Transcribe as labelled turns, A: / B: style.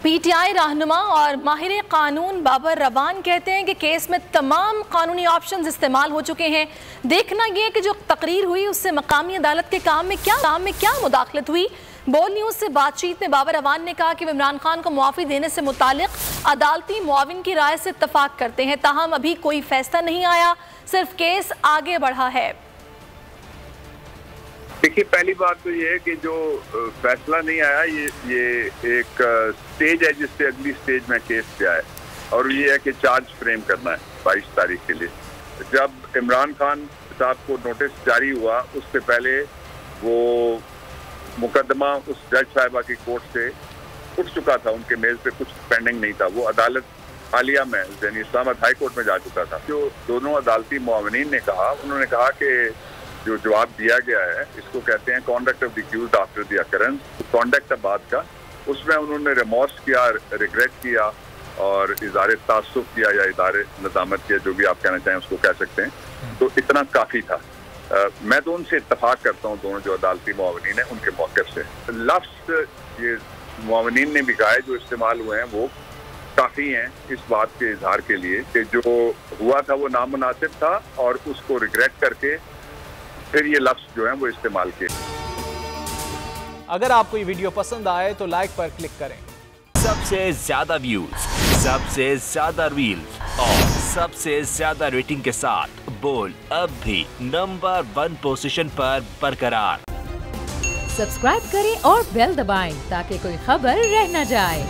A: PTI रहनुमा और माहिर कानून बाबर रवान कहते हैं कि केस में तमाम कानूनी ऑप्शंस इस्तेमाल हो चुके हैं। देखना यह कि जो तकरीर हुई उससे मकामी अदालत के काम में क्या मुदाखलत हुई। बोल न्यूज़ से बातचीत में बाबर रवान ने कहा कि वो इमरान खान को मुआफ़ी देने से मुतालिक अदालती मुआविन की राय से इत्तफाक करते हैं, ताहम अभी कोई फैसला नहीं आया, सिर्फ केस आगे बढ़ा है।
B: देखिए, पहली बात तो ये है कि जो फैसला नहीं आया ये एक स्टेज है जिससे अगली स्टेज में केस पे आए, और ये है कि चार्ज फ्रेम करना है 22 तारीख के लिए। जब इमरान खान साहब को नोटिस जारी हुआ उससे पहले वो मुकदमा उस जज साहिबा की कोर्ट से उठ चुका था, उनके मेज पे कुछ पेंडिंग नहीं था, वो अदालत हालिया में यानी इस्लामाबाद हाई कोर्ट में जा चुका था। जो दोनों अदालती मुआविनीन ने कहा, उन्होंने कहा कि जो जवाब दिया गया है इसको कहते हैं conduct of the accused after the occurrence, conduct है बात का, उसमें उन्होंने रिमोर्स किया, रिग्रेट किया और इज़ारे तासुफ किया या इज़ारे नदामत किया, जो भी आप कहना चाहें उसको कह सकते हैं। तो इतना काफ़ी था। मैं तो उनसे इत्तफाक करता हूँ, दोनों जो अदालती मुआविनीन हैं उनके मौक़िफ़ से। लफ्ज़ ये मुआविनीन ने भी कहा है जो इस्तेमाल हुए हैं वो काफ़ी हैं इस बात के इजहार के लिए कि जो हुआ था वो नामुनासिब था और उसको रिग्रेट करके फिर ये लफ्ज़ जो है वो इस्तेमाल किए।
C: अगर आपको ये वीडियो पसंद आए तो लाइक पर क्लिक करें।
D: सबसे ज्यादा व्यूज, सबसे ज्यादा रील्स और सबसे ज्यादा रेटिंग के साथ बोल अब भी नंबर 1 पोजीशन पर बरकरार।
E: सब्सक्राइब करें और बेल दबाएं ताकि कोई खबर रह न जाए।